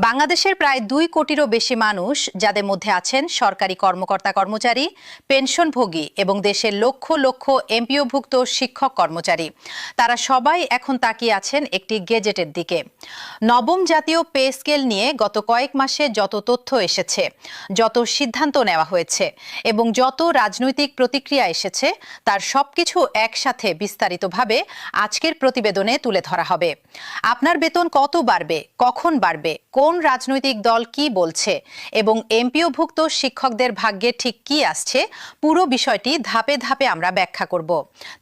বাংলাদেশের প্রায় ২ কোটিরও বেশি মানুষ, যাদের মধ্যে আছেন সরকারি কর্মকর্তা কর্মচারী, পেনশনভোগী এবং দেশের লক্ষ লক্ষ এমপিওভুক্ত শিক্ষক কর্মচারী, তারা সবাই এখন তাকিয়ে আছেন একটি গেজেটের দিকে। নবম জাতীয় পে স্কেল নিয়ে গত কয়েক মাসে যত তথ্য এসেছে, যত সিদ্ধান্ত নেওয়া হয়েছে এবং যত রাজনৈতিক প্রতিক্রিয়া এসেছে, তার সবকিছু একসাথে বিস্তারিতভাবে আজকের প্রতিবেদনে তুলে ধরা হবে। আপনার বেতন কত বাড়বে, কখন বাড়বে, কোন রাজনৈতিক দল কি বলছে এবং এমপিওভুক্ত শিক্ষকদের ভাগ্যে ঠিক কি আসছে, পুরো বিষয়টি ধাপে ধাপে আমরা ব্যাখ্যা করব।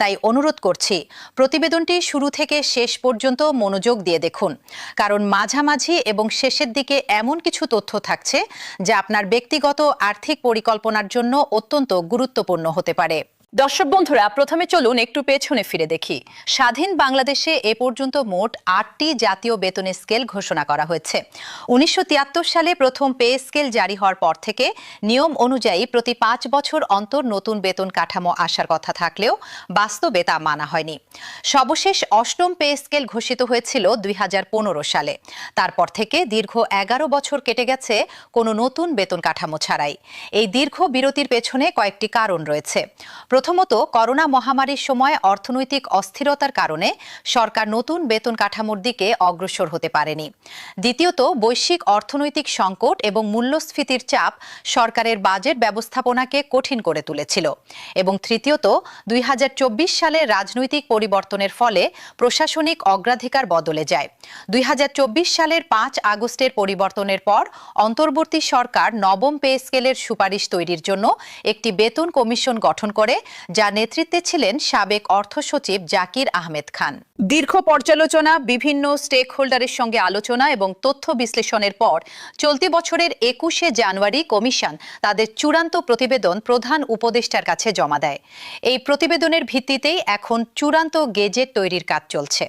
তাই অনুরোধ করছি, প্রতিবেদনটি শুরু থেকে শেষ পর্যন্ত মনোযোগ দিয়ে দেখুন, কারণ মাঝামাঝি এবং শেষের দিকে এমন কিছু তথ্য থাকছে যা আপনার ব্যক্তিগত আর্থিক পরিকল্পনার জন্য অত্যন্ত গুরুত্বপূর্ণ হতে পারে। দর্শক বন্ধুরা, প্রথমে চলুন একটু পেছনে ফিরে দেখি। স্বাধীন বাংলাদেশে এ পর্যন্ত মোট ৮টি জাতীয় বেতনের স্কেল ঘোষণা করা হয়েছে। ১৯৭৩ সালে প্রথম পে স্কেল জারি হওয়ার পর থেকে নিয়ম অনুযায়ী প্রতি ৫ বছর অন্তর নতুন বেতন কাঠামো আসার কথা থাকলেও বাস্তবে তা মানা হয়নি। সর্বশেষ অষ্টম পে স্কেল ঘোষিত হয়েছিল ২০১৫ সালে। তারপর থেকে দীর্ঘ ১১ বছর কেটে গেছে কোনো নতুন বেতন কাঠামো ছাড়াই। এই দীর্ঘ বিরতির পেছনে কয়েকটি কারণ রয়েছে। প্রথমত, করোনা মহামারীর সময় অর্থনৈতিক অস্থিরতার কারণে সরকার নতুন বেতন কাঠামোর দিকে অগ্রসর হতে পারেনি। দ্বিতীয়ত, বৈশ্বিক অর্থনৈতিক সংকট এবং মূল্যস্ফীতির চাপ সরকারের বাজেট ব্যবস্থাপনাকে কঠিন করে তুলেছিল। এবং তৃতীয়ত, ২০২৪ সালে রাজনৈতিক পরিবর্তনের ফলে প্রশাসনিক অগ্রাধিকার বদলে যায়। ২০২৪ সালের ৫ আগস্টের পরিবর্তনের পর অন্তর্বর্তী সরকার নবম পে স্কেলের সুপারিশ তৈরির জন্য একটি বেতন কমিশন গঠন করে, যার নেতৃত্বে ছিলেন সাবেক অর্থ সচিব জাকির আহমেদ খান। দীর্ঘ পর্যালোচনা, বিভিন্ন স্টেক হোল্ডারের সঙ্গে আলোচনা এবং তথ্য বিশ্লেষণের পর চলতি বছরের ২১শে জানুয়ারি কমিশন তাদের চূড়ান্ত প্রতিবেদন প্রধান উপদেষ্টার কাছে জমা দেয়। এই প্রতিবেদনের ভিত্তিতেই এখন চূড়ান্ত গেজেট তৈরির কাজ চলছে।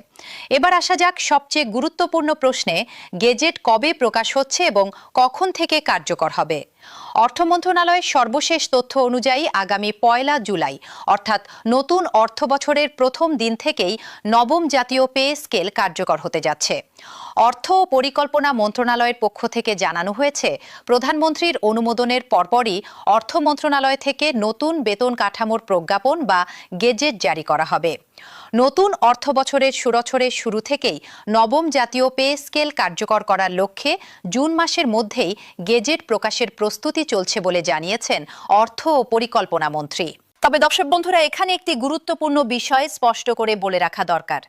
এবার আসা যাক সবচেয়ে গুরুত্বপূর্ণ প্রশ্নে, গেজেট কবে প্রকাশ হচ্ছে এবং কখন থেকে কার্যকর হবে? অর্থ মন্ত্রণালয়ের সর্বশেষ তথ্য অনুযায়ী আগামী ১ জুলাই অর্থাৎ নতুন অর্থ বছরের প্রথম দিন থেকেই নবম জাতীয় পে স্কেল কার্যকর হতে যাচ্ছে। অর্থ ও পরিকল্পনা মন্ত্রণালয়ের পক্ষ থেকে জানানো হয়েছে, প্রধানমন্ত্রীর অনুমোদনের পরপরই অর্থ মন্ত্রণালয় থেকে নতুন বেতন কাঠামোর প্রজ্ঞাপন বা গেজেট জারি করা হবে। নতুন অর্থ বছরের শুরু থেকেই নবম জাতীয় পে স্কেল কার্যকর করার লক্ষ্যে জুন মাসের মধ্যেই গেজেট প্রকাশের প্রস্তুতি চলছে বলে জানিয়েছেন অর্থ ও পরিকল্পনা মন্ত্রী। তবে দর্শক বন্ধুরা, এখানে একটি গুরুত্বপূর্ণ বিষয় স্পষ্ট করে বলে রাখা দরকার।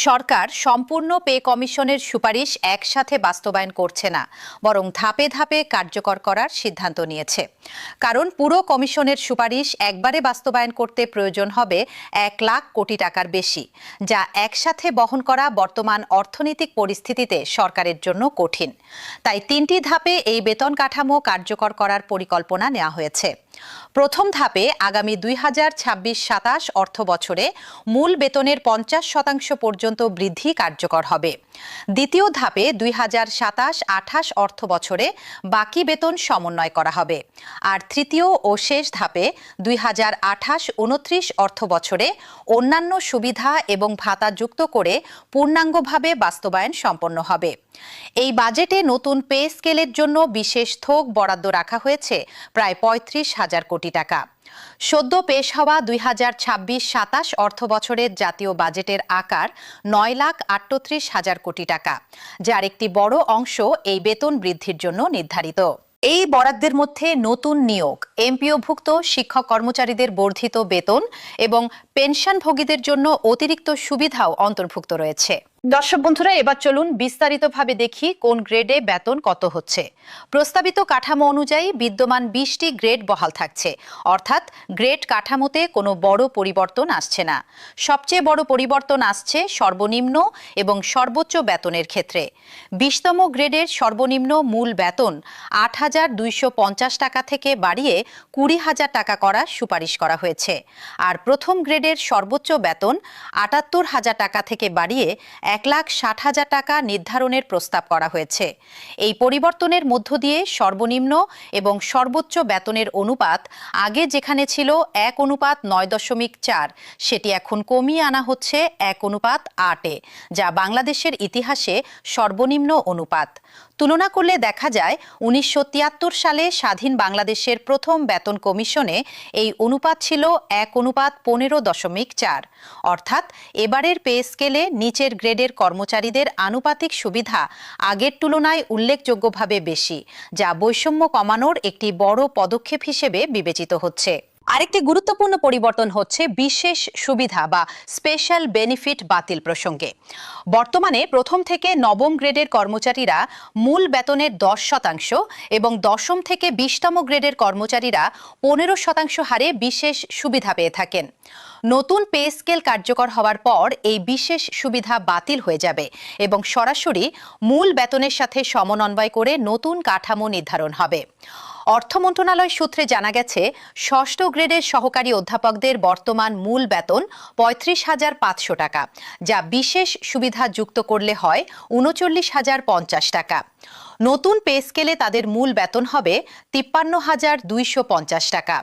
সরকার সম্পূর্ণ পে কমিশনের সুপারিশ একসাথে বাস্তবায়ন করছে না, বরং ধাপে ধাপে কার্যকর করার সিদ্ধান্ত নিয়েছে। কারণ পুরো কমিশনের সুপারিশ একবারে বাস্তবায়ন করতে প্রয়োজন হবে ১ লাখ কোটি টাকার বেশি, যা একসাথে বহন করা বর্তমান অর্থনৈতিক পরিস্থিতিতে সরকারের জন্য কঠিন। তাই ৩টি ধাপে এই বেতন কাঠামো কার্যকর করার পরিকল্পনা নেওয়া হয়েছে। প্রথম ধাপে আগামী ২০২৬-২৭ অর্থ বছরে মূল বেতনের ৫০% পর্যন্ত বৃদ্ধি কার্যকর হবে। দ্বিতীয় ধাপে ২০২৭-২৮ অর্থ বছরে বাকি বেতন সমন্বয় করা হবে। আর তৃতীয় ও শেষ ধাপে ২০২৮-২৯ অর্থ বছরে অন্যান্য সুবিধা এবং ভাতা যুক্ত করে পূর্ণাঙ্গভাবে বাস্তবায়ন সম্পন্ন হবে। এই বাজেটে নতুন পে স্কেলের জন্য বিশেষ থোক বরাদ্দ রাখা হয়েছে প্রায় ৩৫,০০০ কোটি টাকা। সদ্য পেশ হওয়া ২০২৬-২৭ অর্থ বছরের জাতীয় বাজেটের আকার ৯,৩৮,০০০ কোটি টাকা, যার একটি বড় অংশ এই বেতন বৃদ্ধির জন্য নির্ধারিত। এই বরাদ্দের মধ্যে নতুন নিয়োগ, এমপিওভুক্ত শিক্ষক কর্মচারীদের বর্ধিত বেতন এবং পেনশনভোগীদের জন্য অতিরিক্ত সুবিধাও অন্তর্ভুক্ত রয়েছে। দর্শক বন্ধুরা, এবার চলুন বিস্তারিতভাবে দেখি কোন গ্রেডে বেতন কত হচ্ছে। প্রস্তাবিত কাঠামো অনুযায়ী বিদ্যমান ২০টি গ্রেড বহাল থাকছে, অর্থাৎ গ্রেড কাঠামোতে কোনো বড় পরিবর্তন আসছে না। সবচেয়ে বড় পরিবর্তন আসছে সর্বনিম্ন এবং সর্বোচ্চ বেতনের ক্ষেত্রে। ২০তম গ্রেডের সর্বনিম্ন মূল বেতন ৮,২৫০ টাকা থেকে বাড়িয়ে ২০,০০০ টাকা করার সুপারিশ করা হয়েছে। আর প্রথম গ্রেডের সর্বোচ্চ বেতন ৭৮,০০০ টাকা থেকে বাড়িয়ে ১,৬০,০০০ টাকা নির্ধারণের প্রস্তাব করা হয়েছে। এই পরিবর্তনের মধ্য দিয়ে সর্বনিম্ন এবং সর্বোচ্চ বেতনের অনুপাত আগে যেখানে ছিল ১:৯.৪, সেটি এখন কমিয়ে আনা হচ্ছে ১:৮-এ, যা বাংলাদেশের ইতিহাসে সর্বনিম্ন অনুপাত। তুলনা করলে দেখা যায় ১৯৭৩ সালে স্বাধীন বাংলাদেশের প্রথম বেতন কমিশনে এই অনুপাত ছিল ১:১৫.৪। অর্থাৎ এবারের পে স্কেলে নিচের গ্রেডের কর্মচারীদের আনুপাতিক সুবিধা আগের তুলনায় উল্লেখযোগ্যভাবে বেশি, যা বৈষম্য কমানোর একটি বড় পদক্ষেপ হিসেবে বিবেচিত হচ্ছে। আরেকটি গুরুত্বপূর্ণ পরিবর্তন হচ্ছে বিশেষ সুবিধা বা স্পেশাল বেনিফিট বাতিল প্রসঙ্গে। বর্তমানে প্রথম থেকে নবম গ্রেডের কর্মচারীরা মূল বেতনের ১০% এবং দশম থেকে ২০তম গ্রেডের কর্মচারীরা ১৫% হারে বিশেষ সুবিধা পেয়ে থাকেন। নতুন পে স্কেল কার্যকর হওয়ার পর এই বিশেষ সুবিধা বাতিল হয়ে যাবে এবং সরাসরি মূল বেতনের সাথে সমন্বয় করে নতুন কাঠামো নির্ধারণ হবে। অর্থ মন্ত্রণালয় সূত্রে জানা গেছে, ষষ্ঠ গ্রেডের সহকারী অধ্যাপকদের বর্তমান মূল বেতন ৩৫,৫০০ টাকা, যা বিশেষ সুবিধা যুক্ত করলে হয় ৩৯,০৫০ টাকা। নতুন পে স্কেলে তাদের মূল বেতন হবে ৫৩,২৫০ টাকা।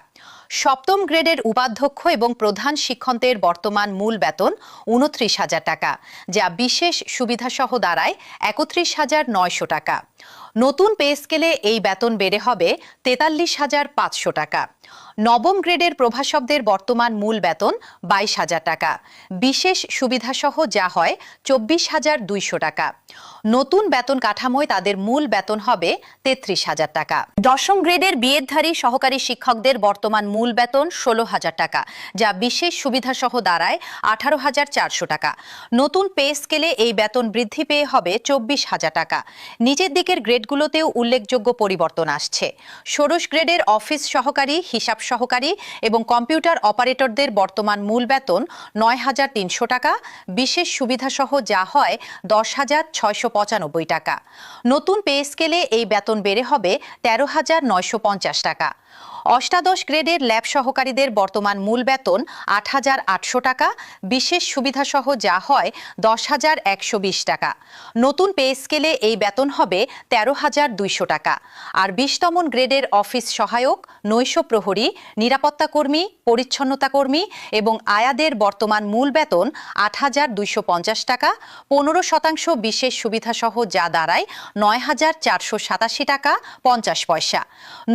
সপ্তম গ্রেডের উপাধ্যক্ষ এবং প্রধান শিক্ষকদের বর্তমান মূল বেতন ২৯,০০০ টাকা, যা বিশেষ সুবিধাসহ দাঁড়ায় ৩১,৯০০ টাকা। নতুন পে স্কেলে এই বেতন বেড়ে হবে ৪৩,৫০০ টাকা। নবম গ্রেডের প্রভাষকদের বর্তমান মূল বেতন ২২,০০০ টাকা, বিশেষ সুবিধাসহ যা হয় ২৪,২০০ টাকা। নতুন বেতন কাঠামোয় তাদের মূল বেতন হবে ৩৩,০০০ টাকা। দশম গ্রেডের বিএডধারী সহকারী শিক্ষকদের বর্তমান মূল বেতন ১৬,০০০ টাকা, যা বিশেষ সুবিধাসহ দাঁড়ায় ১৮,৪০০ টাকা। নতুন পে স্কেলে এই বেতন বৃদ্ধি পেয়ে হবে ২৪,০০০ টাকা। নিচের দিকের গ্রেডগুলোতেও উল্লেখযোগ্য পরিবর্তন আসছে। ষোড়শ গ্রেডের অফিস সহকারী, হিসাব সহকারী এবং কম্পিউটার অপারেটরদের বর্তমান মূল বেতন ৯,৩০০ টাকা, বিশেষ সুবিধাসহ যা হয় ১০,৬৯৫ টাকা। নতুন পে স্কেলে এই বেতন বেড়ে হবে ১৩,৯৫০ টাকা। অষ্টাদশ গ্রেডের ল্যাব সহকারীদের বর্তমান মূল বেতন ৮,৮০০ টাকা, বিশেষ সুবিধাসহ যা হয় ১০,১২০ টাকা। নতুন পে স্কেলে এই বেতন হবে ১৩,২০০ টাকা। আর ২০তম গ্রেডের অফিস সহায়ক, নৈশ প্রহরী, নিরাপত্তা কর্মী, পরিচ্ছন্নতা কর্মী এবং আয়াদের বর্তমান মূল বেতন ৮,২৫০ টাকা, ১৫% বিশেষ সুবিধাসহ যা দাঁড়ায় ৯,৪৮৭ টাকা ৫০ পয়সা।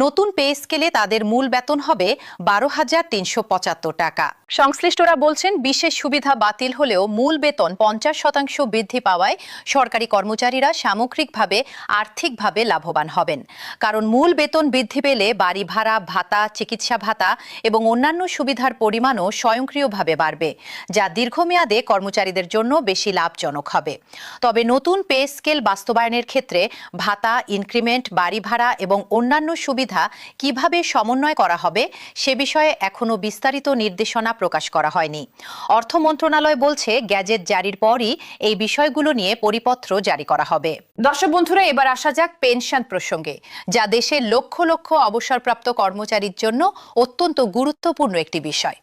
নতুন পে স্কেলে তাদের মূল বেতন হবে ১২,৩৭৫ টাকা। সংশ্লিষ্টরা বলছেন, বিশেষ সুবিধা বাতিল হলেও মূল বেতন ৫০% বৃদ্ধি পাওয়ায় সরকারি কর্মচারীরা সামগ্রিকভাবে আর্থিকভাবে লাভবান হবেন। কারণ মূল বেতন বৃদ্ধি পেলে বাড়ি ভাড়া, ভাতা, চিকিৎসা ভাতা এবং অন্যান্য সুবিধার পরিমাণও স্বয়ংক্রিয়ভাবে বাড়বে, যা দীর্ঘমেয়াদে কর্মচারীদের জন্য বেশি লাভজনক হবে। তবে নতুন পে স্কেল বাস্তবায়নের ক্ষেত্রে ভাতা, ইনক্রিমেন্ট, বাড়ি ভাড়া এবং অন্যান্য সুবিধা কিভাবে সমন্বয় করা হবে সে বিষয়ে এখনো বিস্তারিত নির্দেশনা প্রকাশ করা হয়নি। অর্থ মন্ত্রণালয় বলছে, গ্যাজেট জারির পরই এই বিষয়গুলো নিয়ে পরিপত্র জারি করা হবে। দর্শক বন্ধুরা, এবার আসা যাক পেনশন প্রসঙ্গে, যা দেশের লক্ষ লক্ষ অবসরপ্রাপ্ত কর্মচারীর জন্য অত্যন্ত গুরুত্বপূর্ণ একটি বিষয়।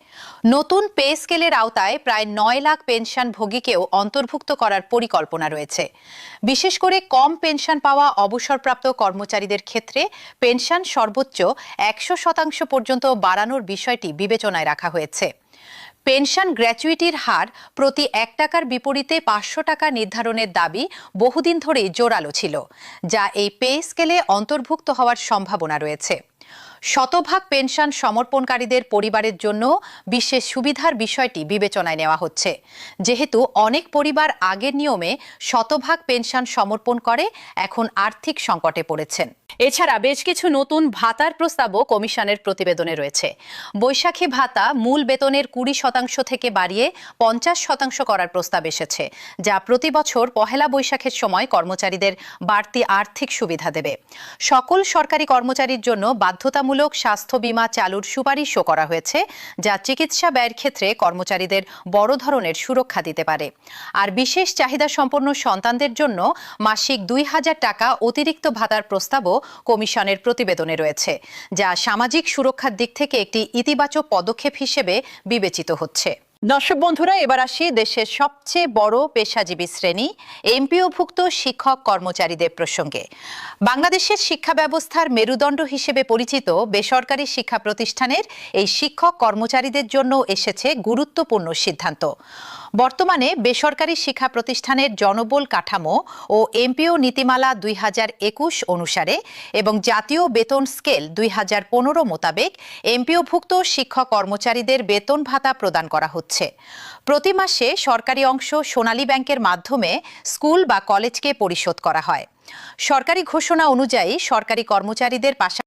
নতুন পে স্কেলের আওতায় প্রায় ৯ লাখ পেনশনভোগীকেও অন্তর্ভুক্ত করার পরিকল্পনা রয়েছে। বিশেষ করে কম পেনশন পাওয়া অবসরপ্রাপ্ত কর্মচারীদের ক্ষেত্রে পেনশন সর্বোচ্চ ১০০% পর্যন্ত বাড়ানোর বিষয়টি বিবেচনায় রাখা হয়েছে। পেনশন গ্র্যাচুইটির হার প্রতি ১ টাকার বিপরীতে ৫০০ টাকা নির্ধারণের দাবি বহুদিন ধরেই জোরালো ছিল, যা এই পে স্কেলে অন্তর্ভুক্ত হওয়ার সম্ভাবনা রয়েছে। শতভাগ পেনশন সমর্পণকারীদের পরিবারের জন্য বিশেষ সুবিধার বিষয়টি বিবেচনায় নেওয়া হচ্ছে, যেহেতু অনেক পরিবার আগের নিয়মে শতভাগ পেনশন সমর্পণ করে এখন আর্থিক সংকটে পড়েছেন। এছাড়া বেশ কিছু নতুন ভাতার প্রস্তাবও কমিশনের প্রতিবেদনে রয়েছে। বৈশাখী ভাতা মূল বেতনের ২০% থেকে বাড়িয়ে ৫০% করার প্রস্তাব এসেছে, যা প্রতি বছর পহেলা বৈশাখের সময় কর্মচারীদের বাড়তি আর্থিক সুবিধা দেবে। সকল সরকারি কর্মচারীর জন্য বাধ্যতামূলক স্বাস্থ্য বীমা চালুর সুপারিশও করা হয়েছে, যা চিকিৎসা ব্যয়ের ক্ষেত্রে কর্মচারীদের বড় ধরনের সুরক্ষা দিতে পারে। আর বিশেষ চাহিদা সম্পন্ন সন্তানদের জন্য মাসিক ২,০০০ টাকা অতিরিক্ত ভাতার প্রস্তাবও কমিশনের প্রতিবেদনে রয়েছে, যা সামাজিক সুরক্ষার দিক থেকে একটি ইতিবাচক পদক্ষেপ হিসেবে বিবেচিত হচ্ছে। দর্শক বন্ধুরা, এবার আসি দেশের সবচেয়ে বড় পেশাজীবী শ্রেণী এমপিওভুক্ত শিক্ষক কর্মচারীদের প্রসঙ্গে। বাংলাদেশের শিক্ষা ব্যবস্থার মেরুদণ্ড হিসেবে পরিচিত বেসরকারি শিক্ষা প্রতিষ্ঠানের এই শিক্ষক কর্মচারীদের জন্য এসেছে গুরুত্বপূর্ণ সিদ্ধান্ত। বর্তমানে বেসরকারি শিক্ষা প্রতিষ্ঠানের জনবল কাঠামো ও এমপিও নীতিমালা 2021 অনুসারে এবং জাতীয় বেতন স্কেল 2015 মোতাবেক এমপিওভুক্ত শিক্ষক কর্মচারীদের বেতন ভাতা প্রদান করা হচ্ছে। প্রতি মাসে সরকারি অংশ সোনালী ব্যাংকের মাধ্যমে স্কুল বা কলেজকে পরিশোধ করা হয়। সরকারি ঘোষণা অনুযায়ী সরকারি কর্মচারীদের পাশাপাশি